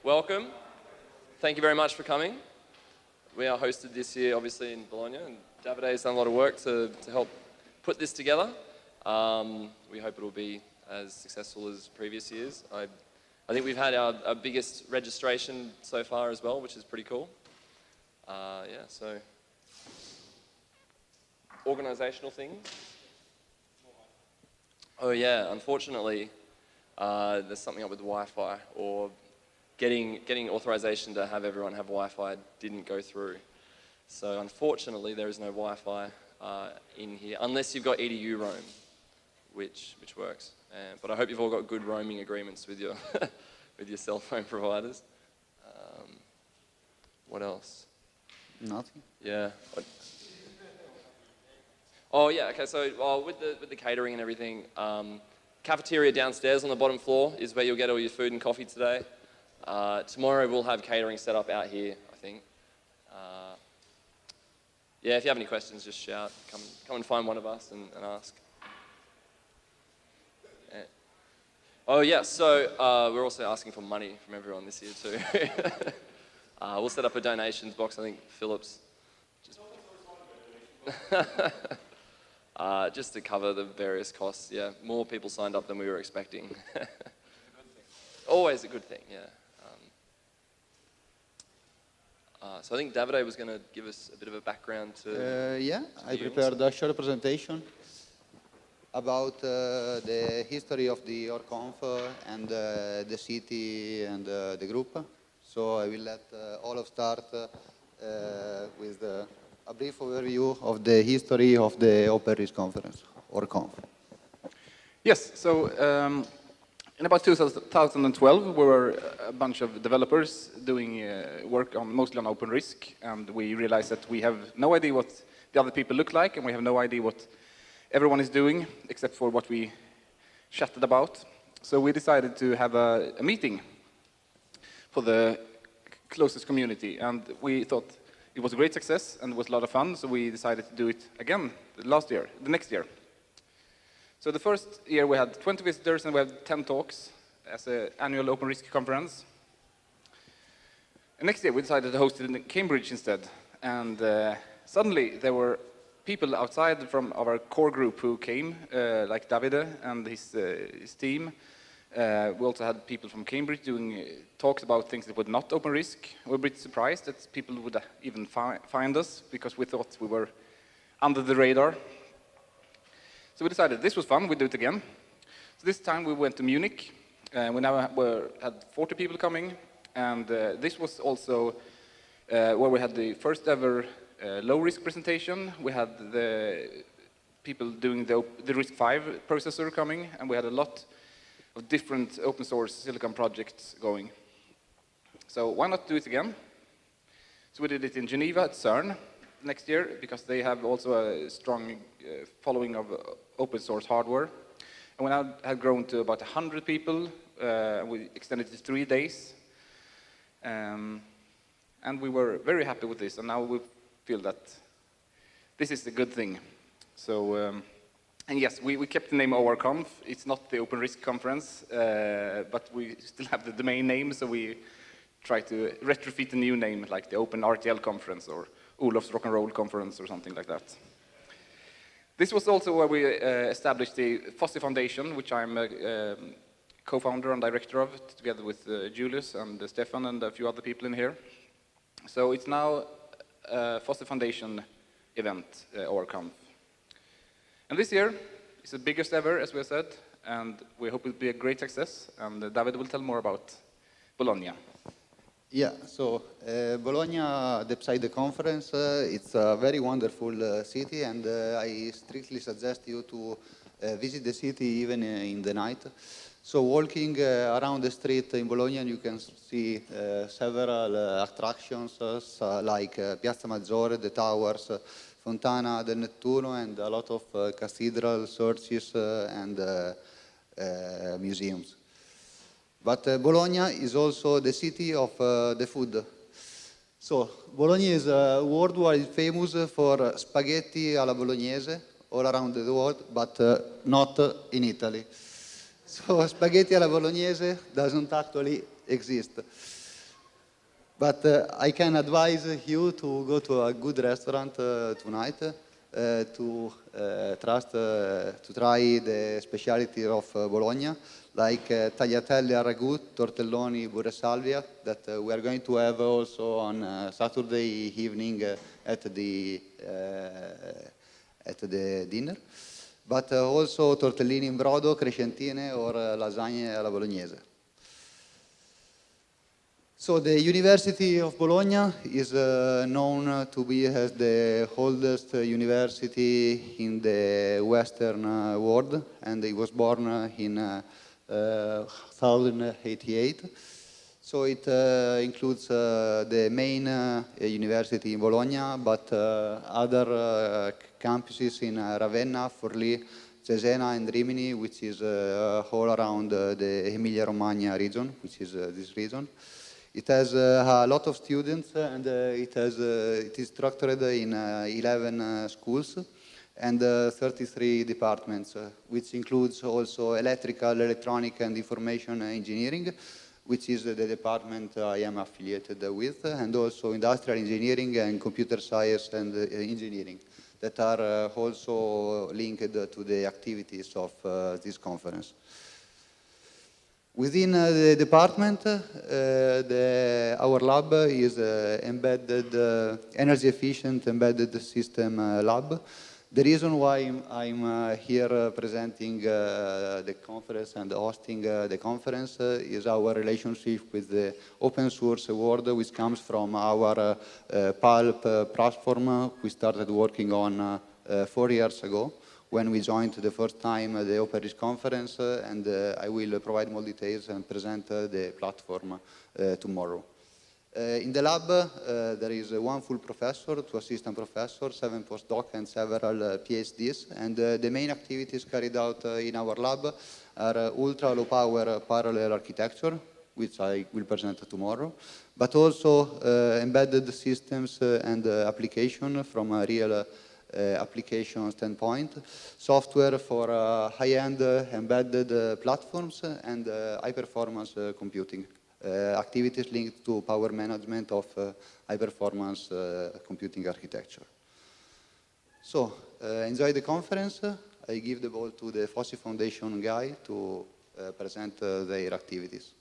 welcome. Thank you very much for coming. We are hosted this year, obviously, in Bologna, and Davide has done a lot of work to help put this together. We hope it will be as successful as previous years. I think we've had our biggest registration so far as well, which is pretty cool. Yeah, so organizational things. Oh yeah, unfortunately, there's something up with the Wi-Fi, or getting authorization to have everyone have Wi-Fi didn't go through. So unfortunately, there is no Wi-Fi in here, unless you've got EDU roam, which works. But I hope you've all got good roaming agreements with your with your cell phone providers. What else? Nothing. Yeah. Oh yeah. Okay. So with the catering and everything, cafeteria downstairs on the bottom floor is where you'll get all your food and coffee today. Tomorrow we'll have catering set up out here, I think. Yeah, if you have any questions, just shout. Come and find one of us and ask. Yeah. Oh yeah, so we're also asking for money from everyone this year too. We'll set up a donations box. I think Philip's just to cover the various costs. Yeah, more people signed up than we were expecting. Always a good thing, yeah. So I think Davide was going to give us a bit of a background to... Yeah, I prepared a short presentation about the history of the ORCONF and the city and the group. So I will let Olof start with a brief overview of the history of the Open Risk Conference, ORCONF. Yes, so in about 2012, we were a bunch of developers doing work mostly on open risk, and we realized that we have no idea what the other people look like, and we have no idea what everyone is doing, except for what we chatted about. So we decided to have a meeting for the closest community, and we thought it was a great success and it was a lot of fun, so we decided to do it again the next year. So the first year we had 20 visitors and we had 10 talks as an annual open risk conference. And next year we decided to host it in Cambridge instead. And suddenly there were people outside from our core group who came, like Davide and his team. We also had people from Cambridge doing talks about things that were not open risk. We were a bit surprised that people would even find us, because we thought we were under the radar. So we decided this was fun, we'd do it again. So this time we went to Munich. We now had 40 people coming, and this was also where we had the first ever low-risk presentation. We had the people doing the RISC-V processor coming, and we had a lot of different open source silicon projects going. So why not do it again? So we did it in Geneva at CERN next year, because they have also a strong following of open source hardware. And we now have grown to about 100 people. We extended it to 3 days. And we were very happy with this, and now we feel that this is a good thing. So, and yes, we kept the name ORCONF. It's not the Open Risk Conference, but we still have the domain name, so we try to retrofit a new name, like the Open RTL Conference or Olof's Rock and Roll Conference or something like that. This was also where we established the FOSSI Foundation, which I'm a co-founder and director of, together with Julius and Stefan and a few other people in here. So it's now a FOSSI Foundation event, ORCONF. And this year is the biggest ever, as we said, and we hope it will be a great success. And David will tell more about Bologna. Yeah, so Bologna, beside the conference, it's a very wonderful city, and I strictly suggest you to visit the city even in the night. So walking around the street in Bologna, you can see several attractions like Piazza Maggiore, the towers, Fontana del Nettuno, and a lot of cathedrals, churches, and museums. But Bologna is also the city of the food. So Bologna is worldwide famous for spaghetti alla bolognese all around the world, but not in Italy. So spaghetti alla bolognese doesn't actually exist. But I can advise you to go to a good restaurant tonight to try the specialty of Bologna, like tagliatelle al ragù, tortelloni, burre salvia, that we are going to have also on Saturday evening at the dinner. But also tortellini in brodo, crescentine, or lasagne alla bolognese. So the University of Bologna is known to be as the oldest university in the Western world, and it was born in 1088. So it includes the main university in Bologna, but other campuses in Ravenna, Forlì, Cesena, and Rimini, which is all around the Emilia-Romagna region, which is this region. It has a lot of students, and it is structured in 11 schools and 33 departments, which includes also electrical, electronic, and information engineering, which is the department I am affiliated with, and also industrial engineering and computer science and engineering that are also linked to the activities of this conference. Within the department, our lab is embedded, energy efficient embedded system lab. The reason why I'm here presenting the conference and hosting the conference is our relationship with the open source world, which comes from our Pulp platform we started working on 4 years ago, when we joined the first time the OpenRISC conference, and I will provide more details and present the platform tomorrow. In the lab, there is one full professor, 2 assistant professors, 7 postdoc, and several PhDs, and the main activities carried out in our lab are ultra-low power parallel architecture, which I will present tomorrow, but also embedded systems and application from a real application standpoint, software for high-end embedded platforms, and high-performance computing, activities linked to power management of high-performance computing architecture. So, enjoy the conference. I give the ball to the FOSSI Foundation guy to present their activities.